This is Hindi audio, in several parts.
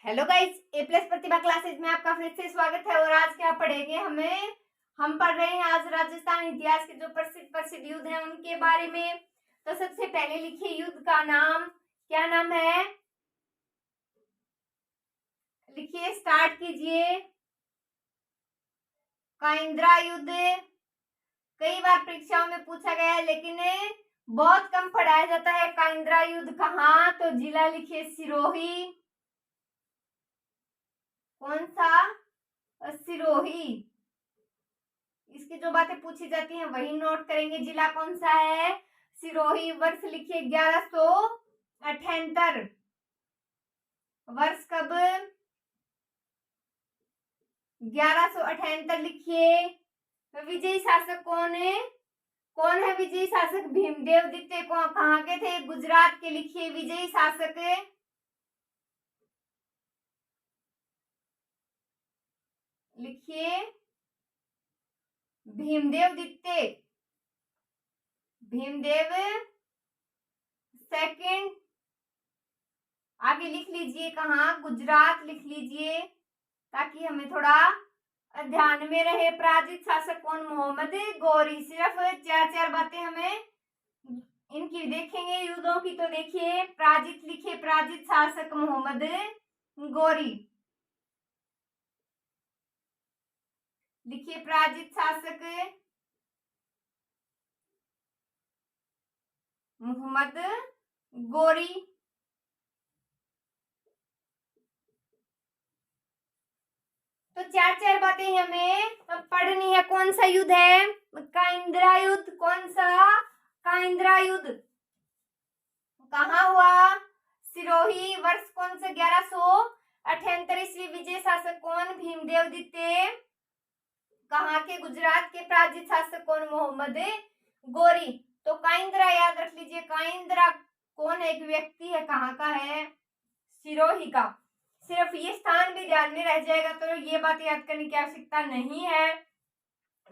हेलो गाइस, ए प्लस प्रतिभा क्लासेज में आपका फिर से स्वागत है। और आज क्या पढ़ेंगे? हम पढ़ रहे हैं आज राजस्थान इतिहास के जो प्रसिद्ध प्रसिद्ध युद्ध हैं उनके बारे में। तो सबसे पहले लिखिए युद्ध का नाम। क्या नाम है? लिखिए, स्टार्ट कीजिए। काइंद्रा युद्ध। कई बार परीक्षाओं में पूछा गया है लेकिन बहुत कम पढ़ाया जाता है। काइंद्रा युद्ध कहाँ? तो जिला लिखिए सिरोही। कौन सा? सिरोही। इसकी जो बातें पूछी जाती हैं वही नोट करेंगे। जिला कौन सा है? सिरोही। वर्ष लिखिए 1178। वर्ष कब? 1178 लिखिए। विजयी शासक कौन है? कौन है विजयी शासक? भीमदेव द्वितीय। कहाँ के थे? गुजरात के। लिखिए विजयी शासक। लिखिए भीमदेव द्वितीय। भीमदेव सेकंड। आगे लिख लीजिए कहाँ? गुजरात लिख लीजिए ताकि हमें थोड़ा ध्यान में रहे। पराजित शासक कौन? मोहम्मद गौरी। सिर्फ चार चार बातें हमें इनकी देखेंगे युद्धों की। तो देखिए पराजित लिखिए। पराजित शासक मोहम्मद गौरी। लिखिए पराजित शासक मोहम्मद गौरी। तो चार चार बातें हमें पढ़नी है। कौन सा युद्ध है? काइंद्रा युद्ध। कौन सा? काइंद्रा युद्ध। कहाँ हुआ? सिरोही। वर्ष कौन सा? 1178 ईस्वी। विजय शासक कौन? भीमदेव द्वितीय। कहाँ के? गुजरात के। पराजित शासक कौन? मोहम्मद गौरी। तो काइंद्रा याद रख लीजिए। काइंद्रा कौन है? एक व्यक्ति है। कहाँ का है? सिरोही का। सिर्फ ये स्थान भी ध्यान में रह जाएगा तो ये बात याद करने की आवश्यकता नहीं है।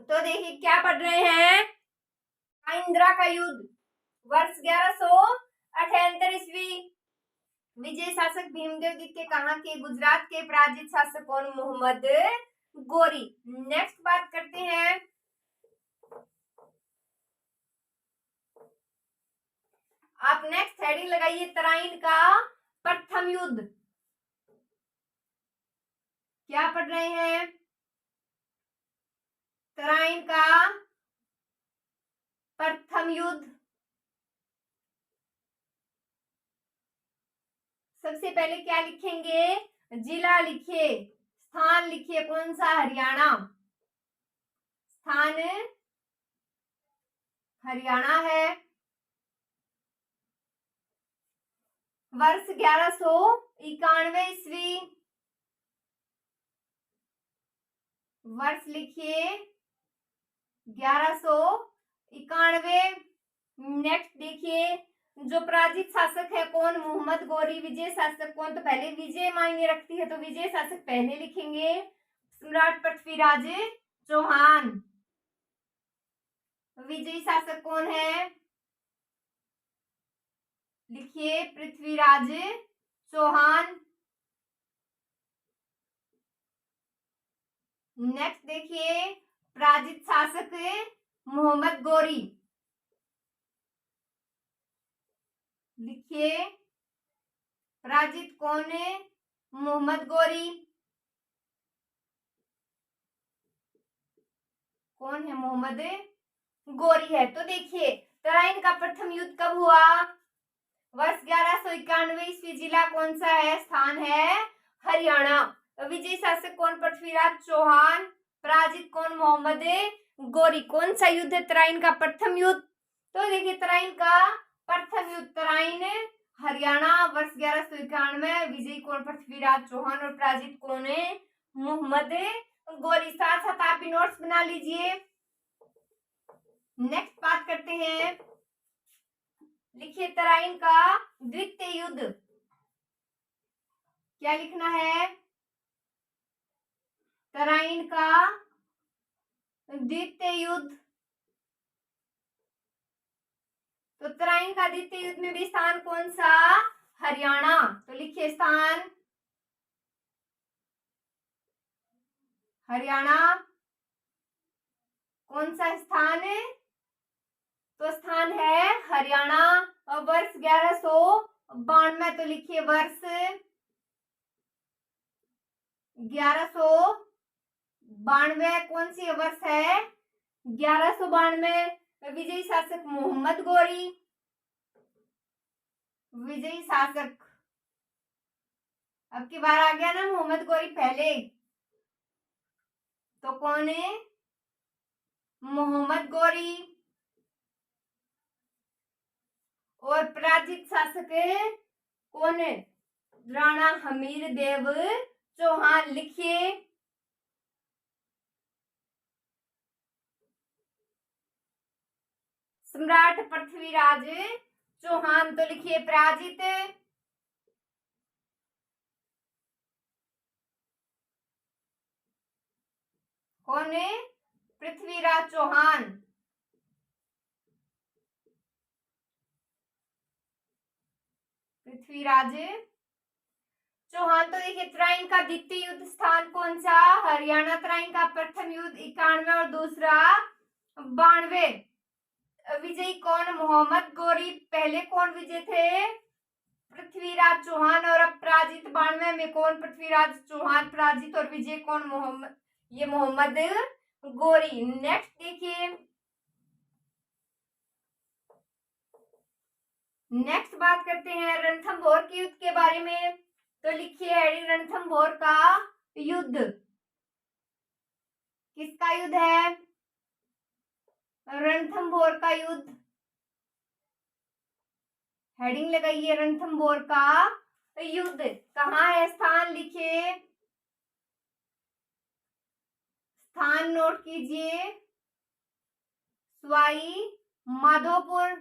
तो देखिए क्या पढ़ रहे हैं? काइंद्रा का युद्ध। वर्ष 1178 ईस्वी। विजय शासक भीमदेव द्वितीय। कहाँ के? गुजरात के। पराजित शासक कौन? मोहम्मद गौरी। नेक्स्ट बात करते हैं। आप नेक्स्ट हेडिंग लगाइए तराइन का प्रथम युद्ध। क्या पढ़ रहे हैं? तराइन का प्रथम युद्ध। सबसे पहले क्या लिखेंगे? जिला लिखिए। स्थान लिखिए। कौन सा? हरियाणा। स्थान हरियाणा है। वर्ष 1191 ईस्वी। वर्ष लिखिए 1191। नेक्स्ट देखिए जो पराजित शासक है कौन? मोहम्मद गौरी। विजय शासक कौन? तो पहले विजय मायने रखती है तो विजय शासक पहले लिखेंगे। सम्राट पृथ्वीराज चौहान। विजयी शासक कौन है? लिखिए पृथ्वीराज चौहान। नेक्स्ट देखिए पराजित शासक मोहम्मद गौरी। लिखिए पराजित कौन है? मोहम्मद गौरी। कौन है? मोहम्मद गौरी है। तो देखिए तराइन का प्रथम युद्ध कब हुआ? वर्ष 1191 ईस्वी। जिला कौन सा है? स्थान है हरियाणा। विजय शासक कौन? पृथ्वीराज चौहान। पराजित कौन? मोहम्मद गौरी। कौन सा युद्ध है? तराइन का प्रथम युद्ध। तो देखिए तराइन का प्रथम युद्ध तराइन हरियाणा। वर्ष 1191। विजयी कौन? पृथ्वीराज चौहान। और पराजित कौन है? मोहम्मद गौरी। साथ साथ आप भी नोट्स बना लीजिए। नेक्स्ट बात करते हैं। लिखिए तराइन का द्वितीय युद्ध। क्या लिखना है? तराइन का द्वितीय युद्ध। तो तराइन का द्वितीय युद्ध में भी स्थान कौन सा? हरियाणा। तो लिखिए स्थान हरियाणा। कौन सा स्थान है? तो स्थान है हरियाणा। और वर्ष 1192, तो लिखिए वर्ष 1192 कौन सी वर्ष है? 1192। विजयी शासक मोहम्मद गोरी। विजयी शासक, अब की बार आ गया ना मोहम्मद गोरी पहले, तो कौन है? मोहम्मद गोरी। और पराजित शासक कौन है? राणा हमीर देव चौहान। लिखिए सम्राट पृथ्वीराज चौहान, तो लिखिए पराजित। कौन है? पृथ्वीराज चौहान। पृथ्वीराज चौहान। तो देखिए तराइन का द्वितीय युद्ध स्थान कौन सा? हरियाणा। तराइन का प्रथम युद्ध 91 और दूसरा 92। विजयी कौन? मोहम्मद गोरी। पहले कौन विजय थे? पृथ्वीराज चौहान। और अब पराजित 92 में कौन? पृथ्वीराज चौहान पराजित, और विजय कौन? मोहम्मद, ये मोहम्मद गोरी। नेक्स्ट देखिए, नेक्स्ट बात करते हैं रणथंभौर के युद्ध के बारे में। तो लिखिए रणथंभौर का युद्ध। किसका युद्ध है? रणथंभौर का युद्ध। हेडिंग लगाइए रणथंभौर का युद्ध। कहाँ है स्थान? लिखिए स्थान नोट कीजिए, सवाई माधोपुर।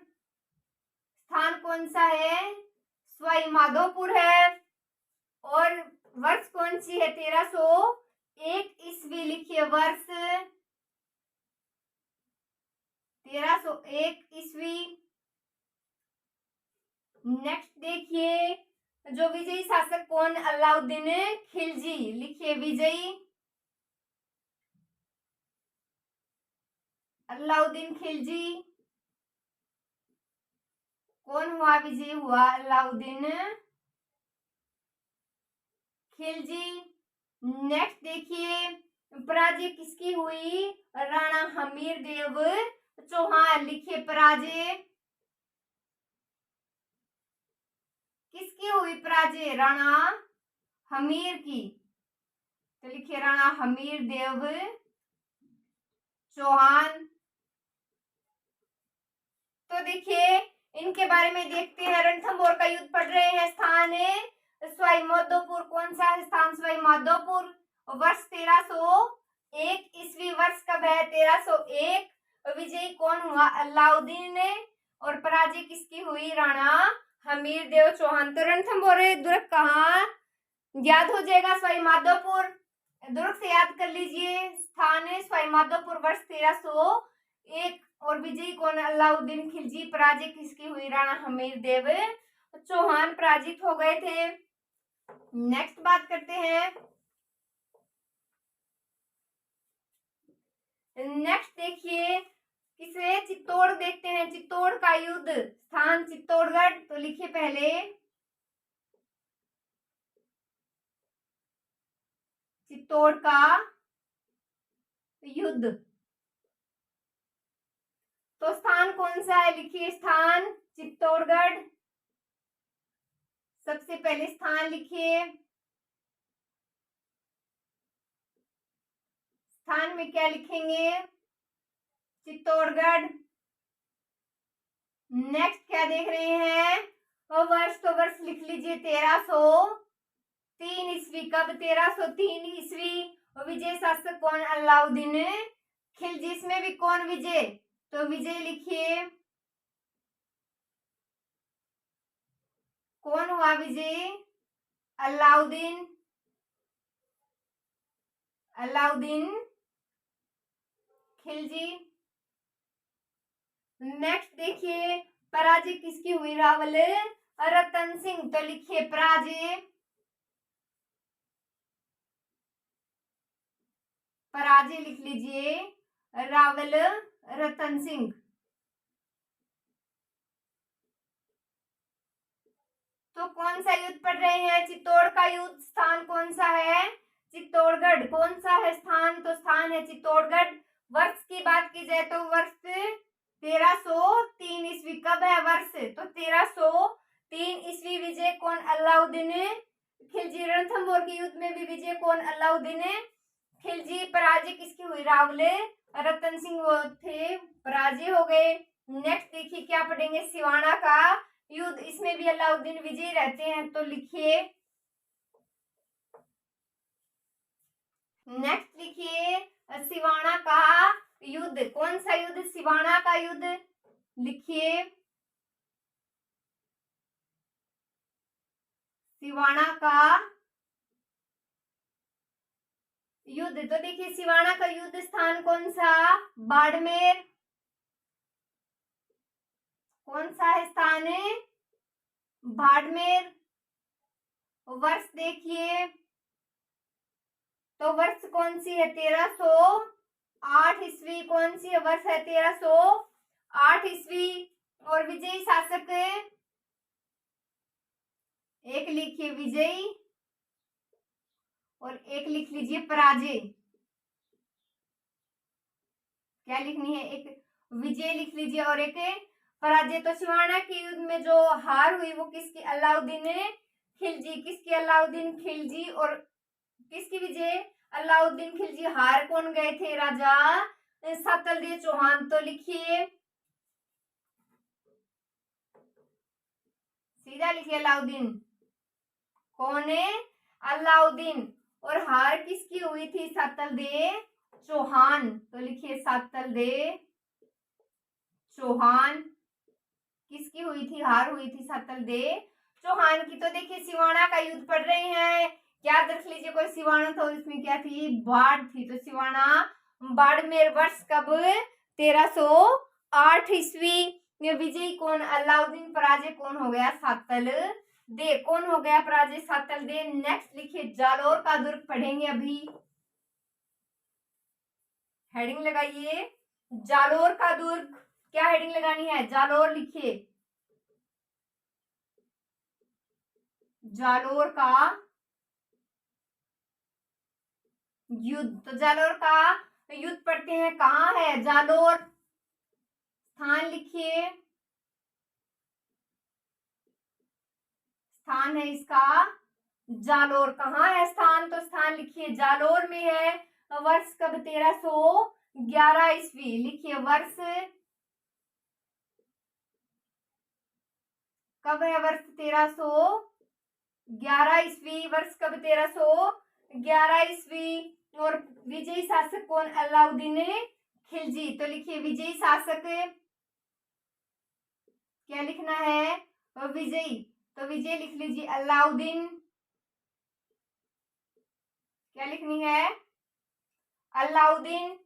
स्थान कौन सा है? सवाई माधोपुर है। और वर्ष कौन सी है? 1301 ईस्वी। लिखिए वर्ष 1301 ईस्वी। नेक्स्ट देखिए, जो विजयी शासक कौन? अलाउद्दीन खिलजी। लिखिए विजयी अलाउद्दीन खिलजी। कौन हुआ? विजयी हुआ अलाउद्दीन खिलजी। नेक्स्ट देखिए, पराजय किसकी हुई? राणा हमीर देव चौहान। लिखिए पराजय किसकी हुई? पराजय राणा हमीर की। तो लिखिए राणा हमीर देव चौहान। तो देखिए इनके बारे में देखते हैं। रणथंभौर का युद्ध पढ़ रहे हैं। स्थान है सवाई माधोपुर। कौन सा है स्थान? सवाई माधोपुर। वर्ष 1301 ईस्वी। वर्ष कब है? 1301। विजयी कौन हुआ? अलाउद्दीन ने। और पराजय किसकी हुई? राणा हमीर देव चौहान। तो रणथंभौर दुर्ग कहाँ याद हो जाएगा? सवाई माधोपुर। दुर्ग से याद कर लीजिए। स्थान है सवाई माधोपुर। वर्ष 1301। और विजयी कौन? अलाउद्दीन खिलजी। पराजय किसकी हुई? राणा हमीर देव चौहान पराजित हो गए थे। नेक्स्ट बात करते हैं। नेक्स्ट देखिए किसे? चित्तौड़ देखते हैं। चित्तौड़ का युद्ध। स्थान चित्तौड़गढ़। तो लिखिए पहले चित्तौड़ का युद्ध। तो स्थान कौन सा है? लिखिए स्थान चित्तौड़गढ़। सबसे पहले स्थान लिखिए। स्थान में क्या लिखेंगे? चित्तौड़गढ़। नेक्स्ट क्या देख रहे हैं? और वर्ष, तो वर्ष लिख लीजिए 1303 ईस्वी। कब? 1303 ईस्वी। विजय शासक कौन? अलाउद्दीन खिलजी। इसमें भी कौन विजय? तो विजय लिखिए कौन हुआ विजय? अलाउद्दीन खिलजी। नेक्स्ट देखिए, पराजय किसकी हुई? रावल रतन सिंह। तो लिखिए पराजय पराजय लिख लीजिए रावल रतन सिंह। तो कौन सा युद्ध पढ़ रहे हैं? चित्तौड़ का युद्ध। स्थान कौन सा है? चित्तौड़गढ़। कौन सा है स्थान? तो स्थान है चित्तौड़गढ़। वर्ष की बात की जाए तो वर्ष 1303 ईस्वी। कब है वर्ष? तो 1303 ईस्वी। विजय कौन? अलाउद्दीन खिलजी। रणथंभौर के युद्ध में भी विजय कौन? अलाउद्दीन खिलजी। पराजय किसकी हुई? रावल रतन सिंह वो थे, पराजय हो गए। नेक्स्ट देखिए क्या पढ़ेंगे? सिवाना का युद्ध। इसमें भी अलाउद्दीन विजयी रहते हैं, तो लिखिए। नेक्स्ट लिखिए सिवाना का युद्ध। कौन सा युद्ध? सिवाना का युद्ध लिखिए। सिवाना का युद्ध। तो देखिए सिवाना का युद्ध स्थान कौन सा? बाड़मेर। कौन सा है स्थान? बाड़मेर। वर्ष देखिए, तो वर्ष कौन सी है? 1308 ईस्वी। कौन सी वर्ष है? 1308 ईस्वी। और विजयी शासक एक लिखिए विजयी और एक लिख लीजिए पराजय। क्या लिखनी है? एक विजय लिख लीजिए और एक पराजय। तो सिवाना के युद्ध में जो हार हुई वो किसकी? अलाउद्दीन खिलजी। किसकी? अलाउद्दीन खिलजी। और किसकी विजय? अलाउद्दीन खिलजी। हार कौन गए थे? राजा सतलदेव चौहान। तो लिखिए सीधा लिखिए अलाउद्दीन। कौन है? अलाउद्दीन। और हार किसकी हुई थी? सतलदेव चौहान। तो लिखिए सतलदेव चौहान। किसकी हुई थी? हार हुई थी सतलदेव चौहान की। तो देखिए सिवाना का युद्ध पढ़ रहे हैं, याद रख लीजिए कोई सिवाना था, इसमें क्या थी? बाढ़ थी। तो सिवाना बाड़मेर। वर्ष कब? 1308 ईस्वी। विजयी कौन? अलाउद्दीन। पराजय कौन हो गया? सतलदेव। कौन हो गया पराजय? सतलदेव। नेक्स्ट लिखिए जालोर का दुर्ग पढ़ेंगे अभी। हेडिंग लगाइए जालोर का दुर्ग। क्या हेडिंग लगानी है? जालोर लिखिए। जालोर का युद्ध। तो जालोर का युद्ध पढ़ते हैं। कहाँ है जालोर? स्थान लिखिए। स्थान है इसका जालोर। कहाँ है स्थान? तो स्थान लिखिए जालोर में है। वर्ष कब? 1311 ईस्वी। लिखिए वर्ष कब है? वर्ष 1311 ईस्वी। वर्ष कब? 1311 ईस्वी। और विजयी शासक कौन? अलाउद्दीन खिलजी। तो लिखिए विजयी शासक। क्या लिखना है? विजयी। तो विजय लिख लीजिए अलाउद्दीन। क्या लिखनी है? अलाउद्दीन।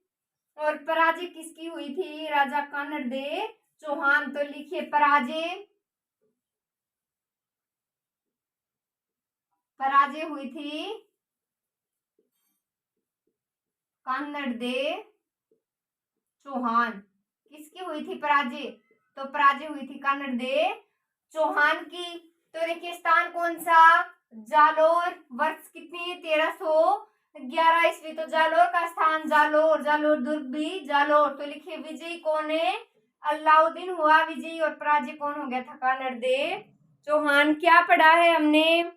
और पराजय किसकी हुई थी? राजा कानड़देव चौहान। तो लिखिए पराजय। पराजय हुई थी कानड़देव चौहान। किसकी हुई थी पराजय? तो पराजय हुई थी कानड़देव चौहान की। तो देखिए स्थान कौन सा? जालोर। वर्ष कितनी? 1311 ईस्वी। तो जालोर का स्थान जालोर। जालोर दुर्ग भी जालोर। तो लिखिए विजयी कौन है? अलाउद्दीन हुआ विजयी और पराजय कौन हो गया था? कानड़देव चौहान। क्या पढ़ा है हमने?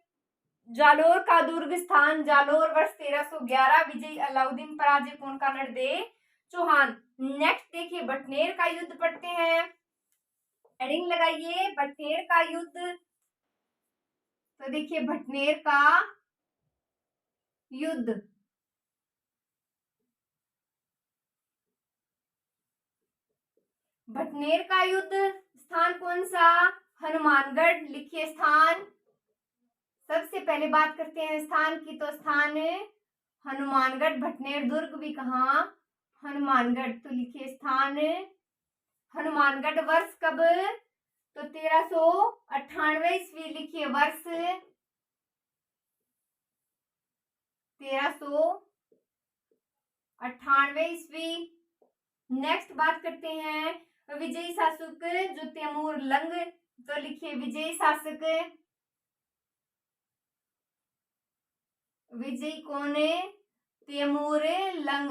जालोर का दुर्ग। स्थान जालोर। वर्ष 1311। विजयी अलाउद्दीन। पराजय कौन? कानड़देव चौहान। नेक्स्ट देखिए बटनेर का युद्ध पढ़ते हैं। हेडिंग लगाइए बटनेर का युद्ध। तो देखिए बटनेर का युद्ध। बटनेर का युद्ध। स्थान कौन सा? हनुमानगढ़। लिखिए स्थान। सबसे पहले बात करते हैं स्थान की। तो स्थान हनुमानगढ़। भटनेर दुर्ग भी कहाँ? हनुमानगढ़। तो लिखिए स्थान हनुमानगढ़। वर्ष कब? तो 1398 ईस्वी। लिखिए वर्ष 1398 98 ईस्वी। नेक्स्ट बात करते हैं विजयी शासक जो तैमूर लंग, तो लिखिए विजयी शासक, विजयी कौन है? तैमूर लंग,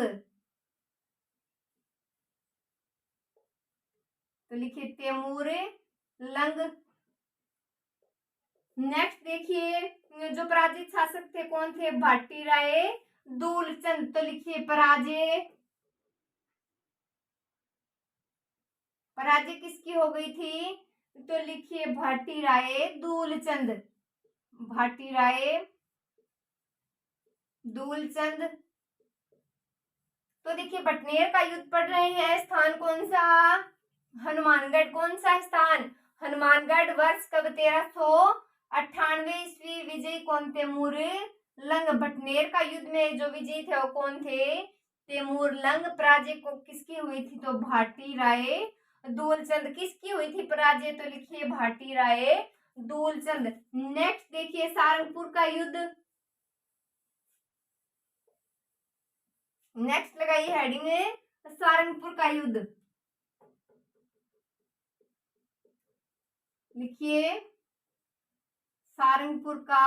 तो लिखिए तैमूर लंग। नेक्स्ट देखिए जो पराजित शासक थे कौन थे? भाटी राय दूलचंद, तो लिखिए पराजय, पराजय किसकी हो गई थी? तो लिखिए भाटी राय दूलचंद, भाटी राय दूलचंद। तो देखिए बटनेर का युद्ध पढ़ रहे हैं, स्थान कौन सा? हनुमानगढ़। कौन सा स्थान? हनुमानगढ़। वर्ष कब? 1398 ईस्वी। विजयी कौन? तैमूर लंग। बटनेर का युद्ध में जो विजयी थे वो कौन थे? तैमूर लंग। पराजय को किसकी हुई थी? तो भाटी राय दूलचंद। किसकी हुई थी पराजय? तो लिखिए भाटी राय दूलचंद। नेक्स्ट देखिए सारंगपुर का युद्ध। नेक्स्ट लगाइए हेडिंग सारंगपुर का युद्ध। लिखिए सारंगपुर का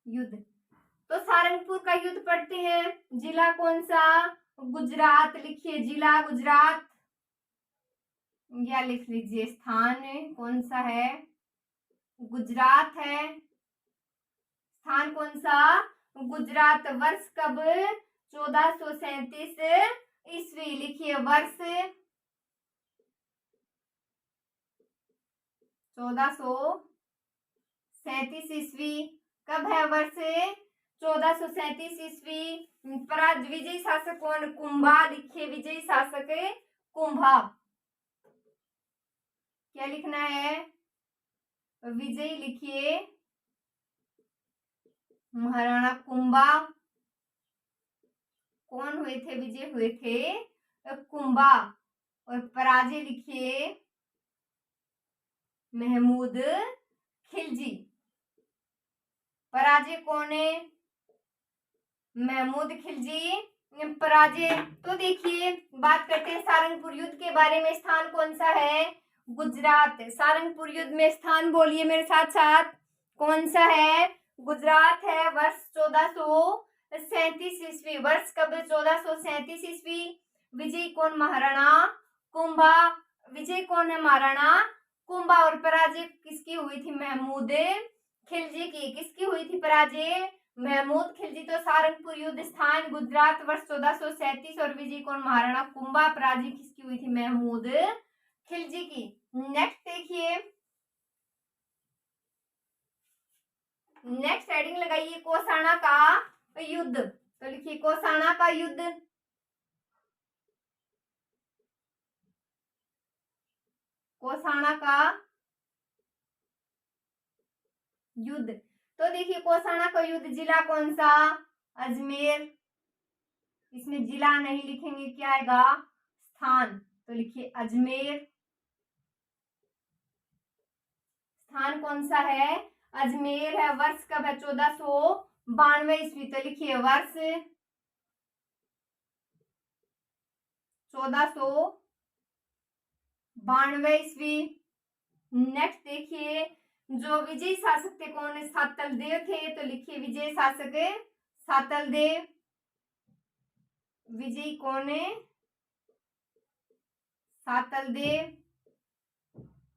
युद्ध। तो सारंगपुर का युद्ध पढ़ते हैं। जिला कौन सा? गुजरात। लिखिए जिला गुजरात, या लिख लीजिए स्थान कौन सा है? गुजरात है। स्थान कौन सा? गुजरात। वर्ष कब? 1437 ईस्वी। लिखिए वर्ष 1437 ईस्वी। कब है वर्ष? 1437 ईस्वी। विजयी शासक कौन? कुंभा। लिखिए विजयी शासक कुंभा। क्या लिखना है? विजयी लिखिए महाराणा कुंभा। कौन हुए थे? विजय हुए थे कुंभा। और पराजय लिखिए महमूद खिलजी। पराजय कौन है? महमूद खिलजी पराजय। तो देखिए बात करते हैं सारंगपुर युद्ध के बारे में। स्थान कौन सा है? गुजरात। सारंगपुर युद्ध में स्थान बोलिए मेरे साथ साथ, कौन सा है? गुजरात है। वर्ष 1437 ईस्वी। वर्ष कब? 1437 ईस्वी। विजय कौन? महाराणा कुंभा। विजय कौन है? महाराणा कुंभा। और पराजय किसकी हुई थी? महमूद खिलजी की। किसकी हुई थी पराजय? महमूद खिलजी। तो सारंगपुर युद्ध स्थान गुजरात, वर्ष 1437, और विजय कौन? महाराणा कुंभा। पराजय किसकी हुई थी? महमूद खिलजी की। नेक्स्ट देखिए, नेक्स्ट हेडिंग लगाइए कोसाना का युद्ध। तो लिखिए कोसाना का युद्ध। कोसाना का युद्ध। तो देखिए कोसाना का युद्ध। जिला कौन सा? अजमेर। इसमें जिला नहीं लिखेंगे, क्या आएगा? स्थान। तो लिखिए अजमेर। स्थान कौन सा है? अजमेर है। वर्ष कब है? 1492 ईस्वी। तो लिखिए वर्ष 1492 ईस्वी। नेक्स्ट देखिए जो विजयी शासक थे कौन है? सातल देव थे। तो लिखिए विजय शासक सातल देव। विजयी कौन है? सातल देव।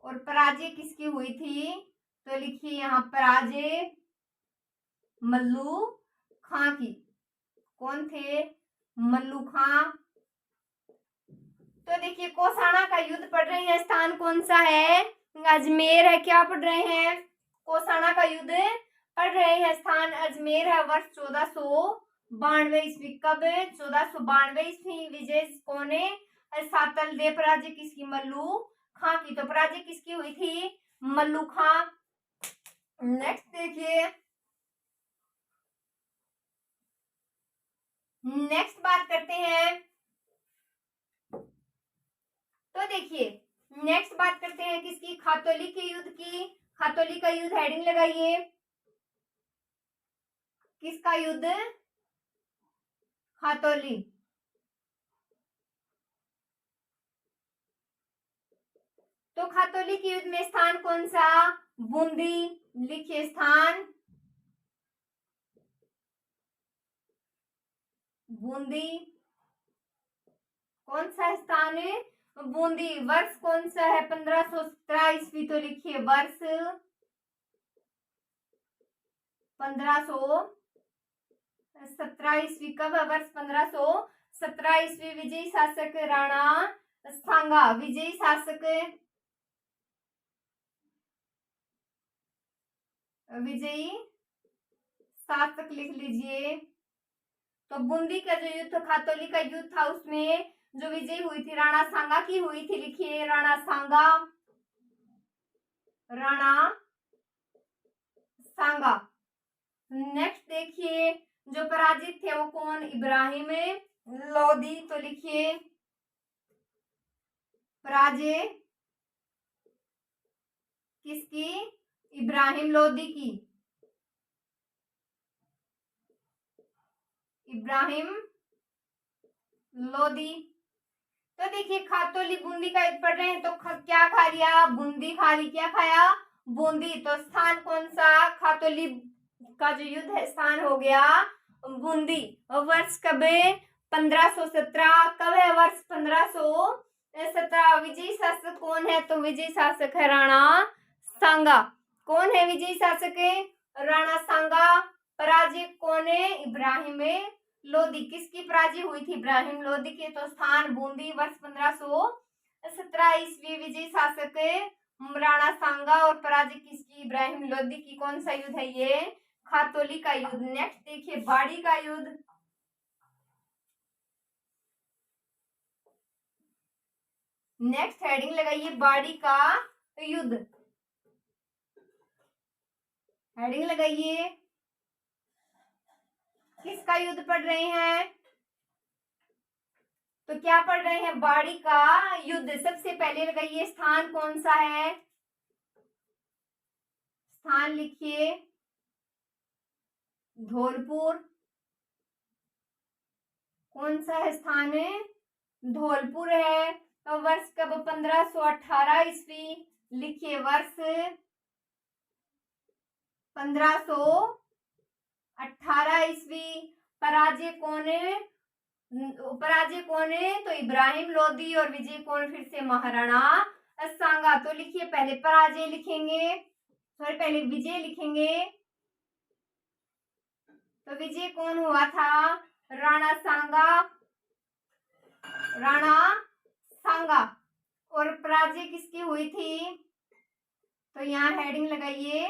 और पराजय किसकी हुई थी? तो लिखिए यहाँ पराजय मल्लू खां की। कौन थे? मल्लू खां। तो देखिए कोसाना का युद्ध पढ़ रहे हैं। स्थान कौन सा है? अजमेर है। क्या पढ़ रहे हैं? कोसाना का युद्ध पढ़ रहे हैं। स्थान अजमेर है। वर्ष 1492 ईस्वी। कब? 1492 ईस्वी। विजय कौन है? सातल देव। पराजय किसकी? मल्लू खां की। तो पराजय किसकी हुई थी? मल्लू खां। नेक्स्ट देखिए, नेक्स्ट बात करते हैं। तो देखिए नेक्स्ट बात करते हैं किसकी? खातौली के युद्ध की। खातौली का युद्ध हेडिंग लगाइए। किसका युद्ध? खातौली। तो खातौली के युद्ध में स्थान कौन सा? बूंदी। लिखिए स्थान बूंदी। कौन सा स्थान है? बूंदी। वर्ष कौन सा है? 1517 ईस्वी। तो लिखिए वर्ष 1517 ईस्वी। कब है वर्ष? 1517 ईस्वी। विजयी शासक राणा सांगा। विजयी शासक लिख लीजिए। तो बूंदी का जो युद्ध, खातौली का युद्ध था, उसमें जो विजयी हुई थी राणा सांगा की हुई थी। लिखिए राणा सांगा। नेक्स्ट देखिए, जो पराजित थे वो कौन? इब्राहिम लोदी। तो लिखिए पराजय किसकी? इब्राहिम लोदी की। इब्राहिम लोदी। तो देखिए खातौली बूंदी का युद्ध पढ़ रहे हैं, तो क्या खा लिया? बूंदी खा ली। क्या खाया? बूंदी। तो स्थान कौन सा? खातौली का जो युद्ध है, स्थान हो गया बूंदी। और वर्ष कब है? 1517। कब है वर्ष? 1517। विजयी शासक कौन है? तो विजयी शासक है राणा सांगा। कौन है विजयी शासक? राणा सांगा। पराजय कौन है? इब्राहिम लोदी। किसकी पराजय हुई थी? इब्राहिम लोदी के। तो स्थान बूंदी। वर्ष 1517 ईस्वी। विजयी शासक राणा सांगा और पराजय किसकी? इब्राहिम लोदी की। कौन सा युद्ध है ये? खातौली का युद्ध। नेक्स्ट देखिए बाड़ी का युद्ध। नेक्स्ट हेडिंग लगाइए बाड़ी का युद्ध। हेडिंग लगाइए। किसका युद्ध पढ़ रहे हैं? तो क्या पढ़ रहे हैं? बाड़ी का युद्ध। सबसे पहले लगाइए स्थान कौन सा है? स्थान लिखिए धौलपुर। कौन सा है स्थान? धौलपुर है। तो वर्ष कब? 1518 ईस्वी। लिखिए वर्ष 1518 ईस्वी। पराजय कौन है? तो इब्राहिम लोदी। और विजय कौन? फिर से महाराणा सांगा। तो लिखिए पहले पराजय लिखेंगे, पहले विजय लिखेंगे। तो विजय कौन हुआ था? राणा सांगा। और पराजय किसकी हुई थी? तो यहाँ हेडिंग लगाइए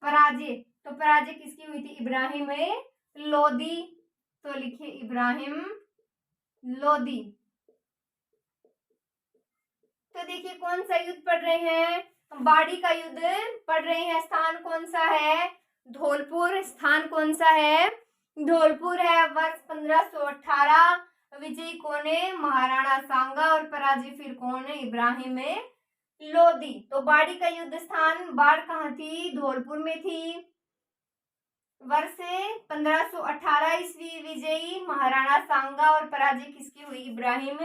पराजय। तो पराजय किसकी हुई थी? इब्राहिम लोदी। तो लिखिए इब्राहिम लोदी। तो देखिए कौन सा युद्ध पढ़ रहे हैं? बाड़ी का युद्ध पढ़ रहे हैं। स्थान कौन सा है? धौलपुर। स्थान कौन सा है? धौलपुर है। वर्ष 1518। विजयी कौन है? महाराणा सांगा। और पराजय फिर कौन है? इब्राहिम लोदी। तो बाड़ी का युद्ध स्थान, बाढ़ कहाँ थी? धौलपुर में थी। वर्ष 1518 ईस्वी। विजयी महाराणा सांगा और पराजय किसकी हुई? इब्राहिम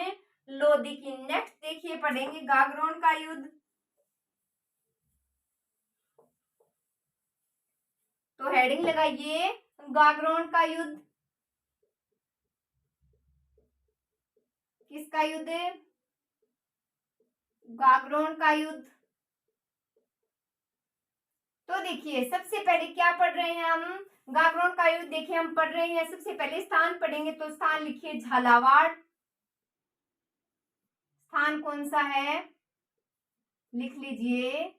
लोदी की। नेक्स्ट देखिए पढ़ेंगे गागरोन का युद्ध। तो हेडिंग लगाइए गागरोन का युद्ध। किसका युद्ध? गागरोन का युद्ध। तो देखिए सबसे पहले क्या पढ़ रहे हैं हम? गागरोन का युद्ध देखिए हम पढ़ रहे हैं। सबसे पहले स्थान पढ़ेंगे, तो स्थान लिखिए झालावाड़। स्थान कौन सा है? लिख लीजिए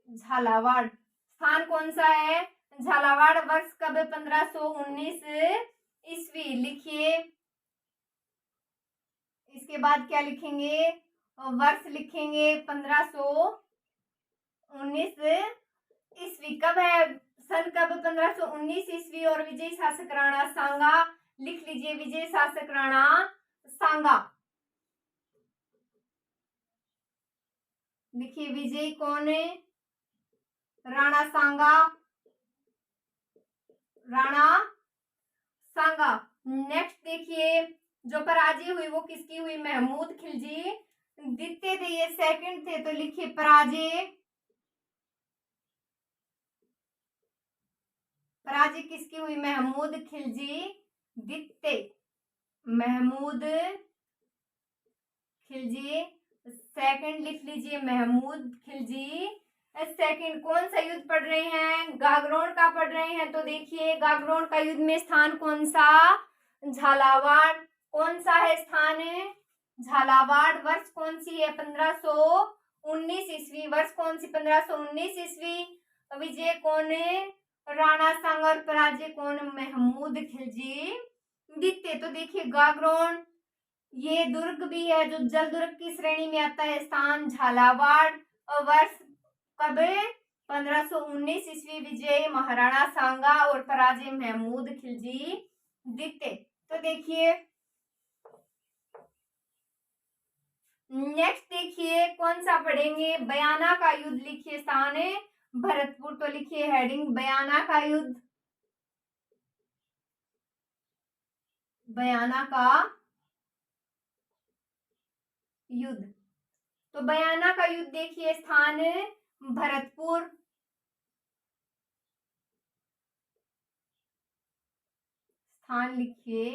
झालावाड़। स्थान कौन सा है? झालावाड़। वर्ष कब? 1519 ईस्वी। लिखिए। इसके बाद क्या लिखेंगे? वर्ष लिखेंगे 1519 ईस्वी। कब है? सन कब? 1519 ईस्वी। और विजयी शासक राणा सांगा। लिख लीजिए विजय शासक राणा सांगा। लिखिए विजयी कौन है? राणा सांगा। नेक्स्ट देखिए, जो पराजय हुई वो किसकी हुई? महमूद खिलजी। द्वितीय थे, ये सेकंड थे, तो लिखिए पराजय। पराजय किसकी हुई? महमूद खिलजी। द्वितीय महमूद खिलजी। सेकंड लिख लीजिए महमूद खिलजी। सेकंड कौन सा युद्ध पढ़ रहे हैं? गागरोन का पढ़ रहे हैं। तो देखिए गागरोन का युद्ध में स्थान कौन सा? झालावाड़। कौन सा है स्थान? झालावाड़। वर्ष कौन सी है? 1519 ईस्वी। वर्ष कौन सी? 1519 ईस्वी। विजय कौन है? राणा सांगा। और पराजय कौन? महमूद खिलजी द्वितीय। तो देखिए गागरोन ये दुर्ग भी है जो जल दुर्ग की श्रेणी में आता है। स्थान झालावाड़। और वर्ष कब? 1519 ईस्वी। विजय महाराणा सांगा और पराजय महमूद खिलजी द्वितीय। तो देखिए नेक्स्ट देखिए कौन सा पढ़ेंगे? बयाना का युद्ध। लिखिए स्थान है भरतपुर। तो लिखिए हेडिंग बयाना का युद्ध। बयाना का युद्ध। तो बयाना का युद्ध देखिए स्थान भरतपुर। स्थान लिखिए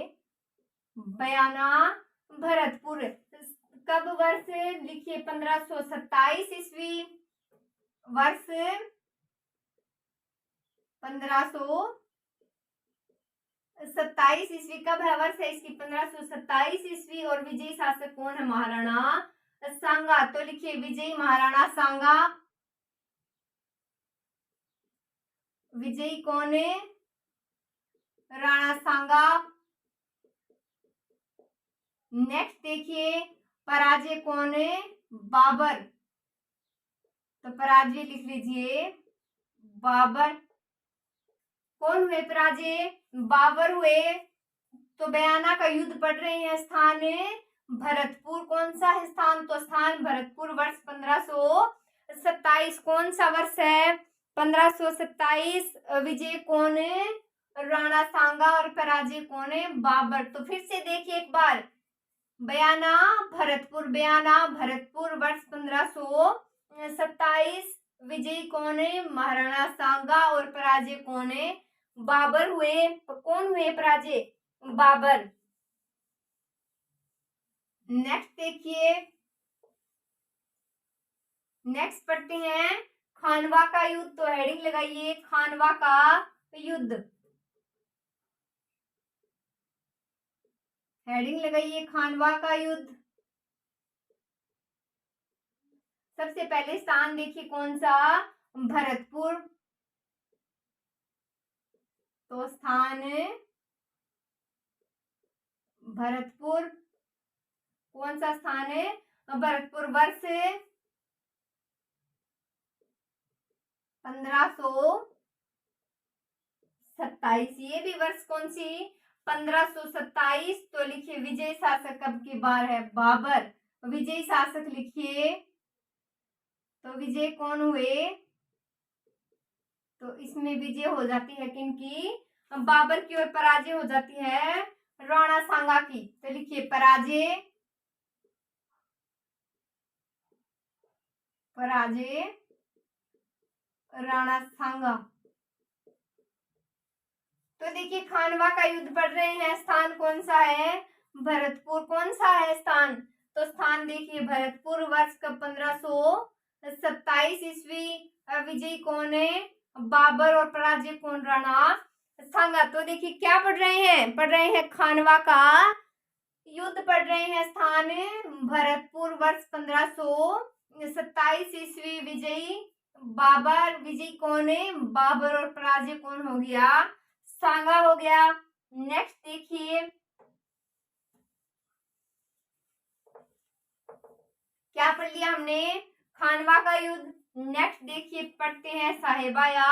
बयाना भरतपुर। कब? वर्ष लिखिए 1527 ईस्वी। वर्ष 1527 ईस्वी। कब है वर्ष है इसकी? 1527 ईस्वी। और विजयी शासक कौन है? महाराणा सांगा। तो लिखिए विजयी महाराणा सांगा। विजयी कौन है? राणा सांगा। नेक्स्ट देखिए पराजय कौन है? बाबर। तो पराजय लिख लीजिए बाबर। कौन हुए पराजय? बाबर हुए। तो बयाना का युद्ध पढ़ रहे हैं। स्थान भरतपुर। कौन सा है स्थान? तो स्थान भरतपुर। वर्ष 1527। कौन सा वर्ष है? 1527। विजय कौन है? राणा सांगा। और पराजय कौन है? बाबर। तो फिर से देखिए एक बार, बयाना भरतपुर। बयाना भरतपुर। वर्ष 1527। विजयी कौन है? महाराणा सांगा। और पराजय कौन है? बाबर हुए। कौन हुए पराजय? बाबर। नेक्स्ट देखिए, नेक्स्ट पढ़ते हैं खानवा का युद्ध। तो हेडिंग लगाइए खानवा का युद्ध। हेडिंग लगाइए खानवा का युद्ध। सबसे पहले स्थान देखिए कौन सा? भरतपुर। तो स्थान भरतपुर। कौन सा स्थान है? भरतपुर। वर्ष 1527। ये भी वर्ष कौन सी? 1527। तो लिखिए विजय शासक कब की बार है? बाबर। विजय शासक लिखिए। तो विजय कौन हुए? तो इसमें विजय हो जाती है किनकी? बाबर की। और पराजय हो जाती है राणा सांगा की। तो लिखिए पराजय। पराजय राणा सांगा। तो देखिए खानवा का युद्ध पढ़ रहे हैं। स्थान कौन सा है? भरतपुर। कौन सा है स्थान? तो स्थान देखिए भरतपुर। वर्ष कब? 1527 ईस्वी। विजयी कौन है? बाबर। और पराजय कौन? राणा सांगा। तो देखिए क्या पढ़ रहे हैं? पढ़ रहे हैं खानवा का युद्ध पढ़ रहे हैं। स्थान भरतपुर। वर्ष 1527 ईस्वी। विजयी बाबर। विजयी कौन है? बाबर। और पराजय कौन हो गया? सांगा हो गया। नेक्स्ट देखिए क्या पढ़ लिया हमने? खानवा का युद्ध। नेक्स्ट देखिए पढ़ते हैं साहेबा या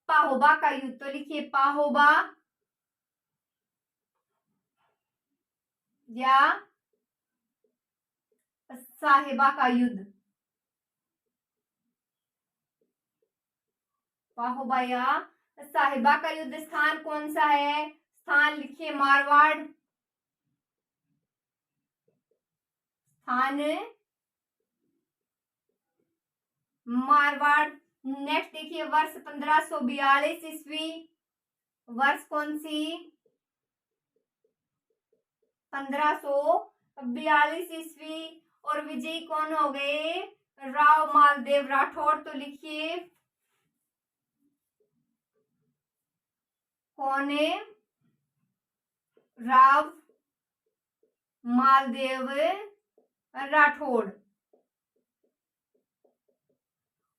पाहोबा का युद्ध। तो लिखिए पाहोबा या साहेबा का युद्ध। पाहोबा या साहेबा का युद्ध। स्थान कौन सा है? स्थान लिखिए मारवाड़, स्थान मारवाड़। नेक्स्ट देखिए वर्ष 1542 ईस्वी, वर्ष कौन सी? 1542 ईस्वी। और विजयी कौन हो गए? राव मालदेव राठौड़। तो लिखिए कौन है? राव मालदेव राठौड़।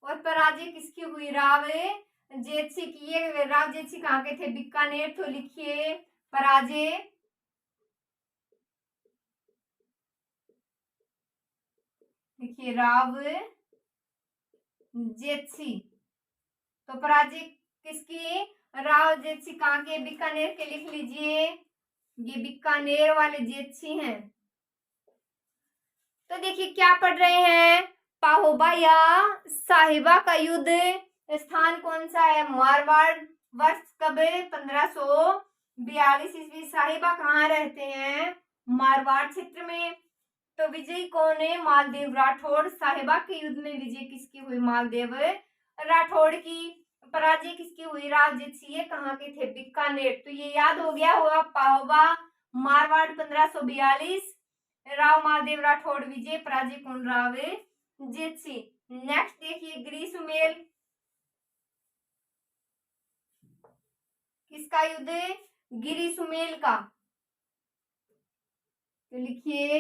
और पराजय किसकी हुई? राव जेतसी की। ये राव जेतसी कहाँ के थे? बीकानेर। तो लिखिए पराजय लिखिए राव जेतसी। तो पराजय किसकी? राव जेतसी कहाँ के? बीकानेर के। लिख लीजिए ये बीकानेर वाले जेतसी हैं। तो देखिए क्या पढ़ रहे हैं? पाहोबा या साहिबा का युद्ध, स्थान कौन सा है? मारवाड़। वर्ष कब? 1542 ईस्वी। साहिबा कहाँ रहते हैं? मारवाड़ क्षेत्र में। तो विजयी कौन है? मालदेव राठौड़। साहिबा के युद्ध में विजय किसकी हुई? मालदेव राठौड़ की। पराजय किसकी हुई? राव जेतसी। ये कहाँ के थे? बीकानेर। तो ये याद हो गया होगा। पाहोबा मारवाड़ 1542, राव मालदेव राठौड़ विजय, पराजय कौन? राव जेतसी। नेक्स्ट देखिए ग्रीष्मेल किसका युद्ध? गिरिसुमेल का। तो लिखिए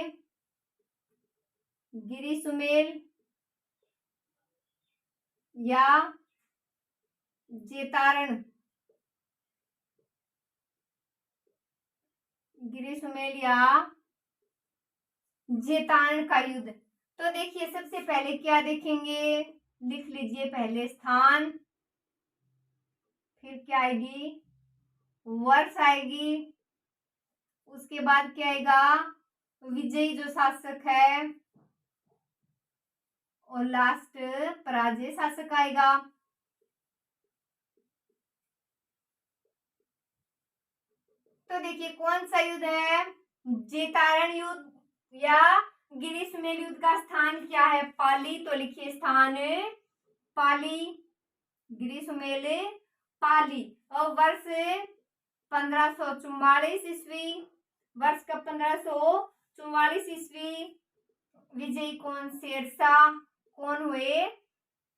गिरिसुमेल या जेतारण, गिरिसुमेल या जेतारण का युद्ध। तो देखिए सबसे पहले क्या देखेंगे? लिख लीजिए पहले स्थान, फिर क्या आएगी? वर्ष आएगी, उसके बाद क्या आएगा? विजयी जो शासक है, और लास्ट पराजय शासक आएगा। तो देखिए कौन सा युद्ध है? जेतारण युद्ध या गिरिसुमेल युद्ध का स्थान क्या है? पाली। तो लिखिए स्थान पाली, गिरिसुमेल पाली। और वर्ष 1544 ईस्वी। वर्ष का 1544 ईस्वी। विजयी कौन? शेरशाह। कौन हुए?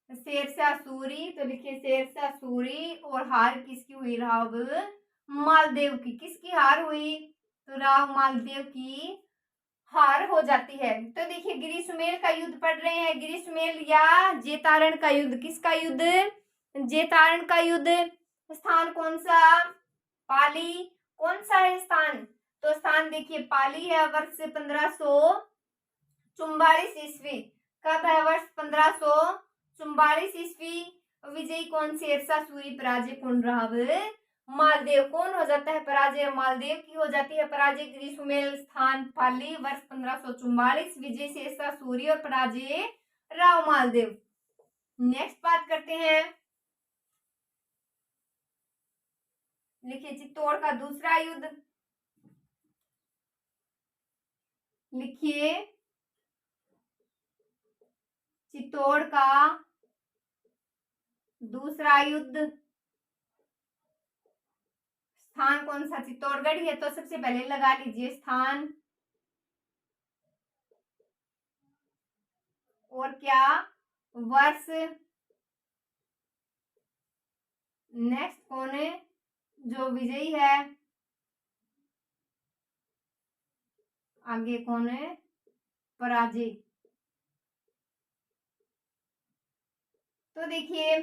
शेरशाह सूरी। तो लिखिए शेरशाह सूरी। और हार किसकी हुई? राव मालदेव की। किसकी हार हुई? तो राव मालदेव की हार हो जाती है। तो देखिए गिरिसुमेल का युद्ध पढ़ रहे हैं। गिरिसुमेल या जेतारण का युद्ध। किसका युद्ध? जेतारण का युद्ध। स्थान कौन सा? पाली। कौन सा है स्थान? तो स्थान देखिए पाली है। वर्ष 1544 ईस्वी। कब है? वर्ष 1544 ईस्वी। विजयी कौन? शेरशाह सूरी। पराजय कौन? राव मालदेव। कौन हो जाता है पराजय? मालदेव की हो जाती है पराजय। गिरिसुमेल स्थान पाली, वर्ष 1544, विजय शेरशाह सूरी और पराजय राव मालदेव। नेक्स्ट बात करते हैं, लिखिए चित्तौड़ का दूसरा युद्ध। लिखिए चित्तौड़ का दूसरा युद्ध। स्थान कौन सा? चित्तौड़गढ़ ही है। तो सबसे पहले लगा लीजिए स्थान, और क्या? वर्ष। नेक्स्ट कौन है जो विजयी है? आगे कौन है? पराजय। तो देखिए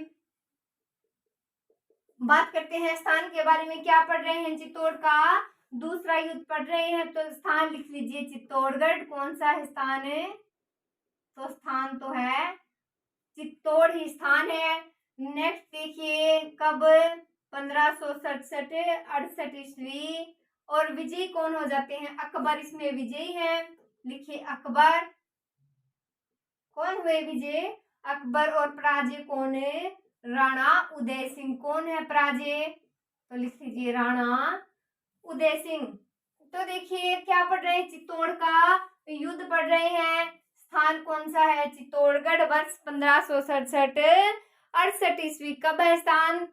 बात करते हैं स्थान के बारे में। क्या पढ़ रहे हैं? चित्तौड़ का दूसरा युद्ध पढ़ रहे हैं। तो स्थान लिख लीजिए चित्तौड़गढ़। कौन सा है स्थान है? तो स्थान तो है चित्तौड़ ही स्थान है। नेक्स्ट देखिए कब? 1567-68 ईस्वी। और विजयी कौन हो जाते हैं? अकबर इसमें विजयी है। लिखिए अकबर। कौन हुए विजय? अकबर। और पराजय कौन है? राणा उदय सिंह। कौन है पराजय? तो लिख लीजिए राणा उदय सिंह। तो देखिए क्या पढ़ रहे हैं, चित्तौड़ का युद्ध पढ़ रहे हैं। स्थान कौन सा है, चित्तौड़गढ़। वर्ष 1567 ईस्वी। कब है स्थान,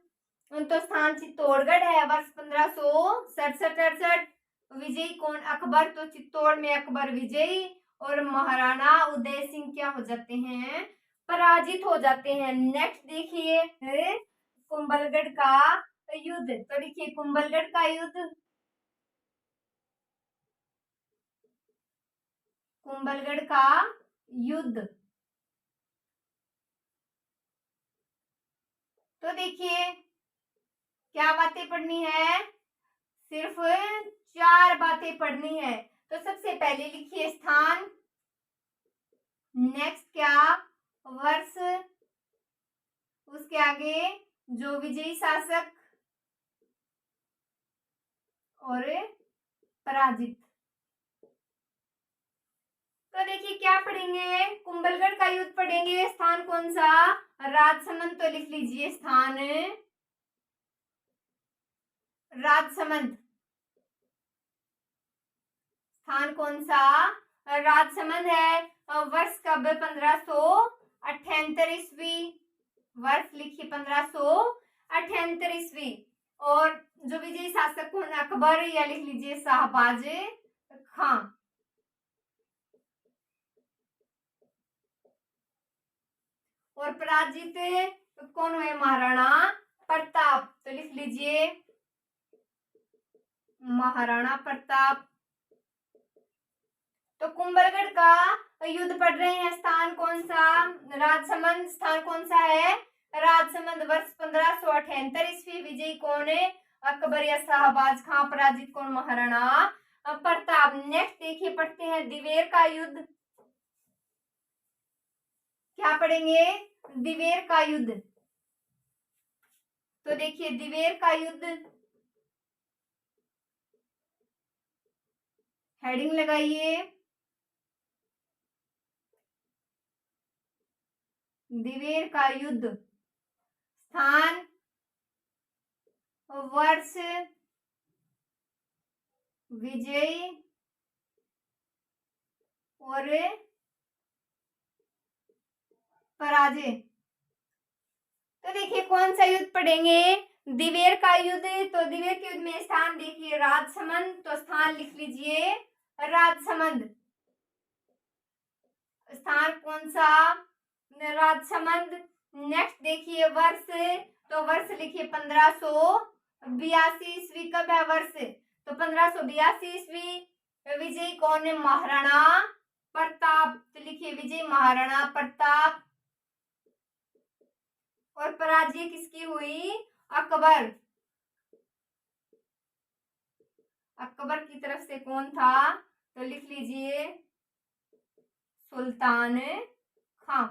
तो स्थान चित्तौड़गढ़ है। वर्ष 1567 विजयी कौन, अकबर। तो चित्तौड़ में अकबर विजयी और महाराणा उदय सिंह क्या हो जाते हैं, पराजित हो जाते हैं। नेक्स्ट देखिए कुंभलगढ़ का युद्ध। तो देखिए कुंभलगढ़ का युद्ध, कुंभलगढ़ का युद्ध। तो देखिए क्या बातें पढ़नी है, सिर्फ 4 बातें पढ़नी है। तो सबसे पहले लिखिए स्थान, नेक्स्ट क्या, वर्ष, उसके आगे जो विजयी शासक और पराजित। तो देखिए क्या पढ़ेंगे, कुंभलगढ़ का युद्ध पढ़ेंगे। स्थान कौन सा, राजसमंद। तो लिख लीजिए स्थान राजसमंद। स्थान कौन सा, राजसमंद है। वर्ष कब, 1578 ईस्वी। वर्ष लिखिए 1578 ईस्वी। और जो विजयी शासक कौन, अकबर, या लिख लीजिए शाहबाज खां। और पराजित कौन हुए, महाराणा प्रताप। तो लिख लीजिए महाराणा प्रताप। तो कुंभलगढ़ का युद्ध पढ़ रहे हैं। स्थान कौन सा, राजसमंद। स्थान कौन सा है, राजसमंद। वर्ष 1578 ईस्वी। विजयी कौन है, अकबर या शाहबाज खां। पराजित कौन, महाराणा प्रताप। नेक्स्ट देखिए पढ़ते हैं दिवेर का युद्ध। क्या पढ़ेंगे, दिवेर का युद्ध। तो देखिए दिवेर का युद्ध, हेडिंग लगाइए, दिवेर का युद्ध। स्थान, वर्ष, विजयी और पराजय। तो देखिए कौन सा युद्ध पढ़ेंगे, दिवेर का युद्ध। तो दिवेर के युद्ध में स्थान देखिए राजसमंद। तो स्थान लिख लीजिए राजसमंद। स्थान कौन सा, राजसमंद। नेक्स्ट देखिए वर्ष। तो वर्ष लिखिए 1582 ईस्वी। कब है वर्ष, तो 1582 ईस्वी। विजय कौन है, महाराणा प्रताप। तो लिखिए विजय महाराणा प्रताप। और पराजय किसकी हुई, अकबर। अकबर की तरफ से कौन था, तो लिख लीजिए सुल्तान खां।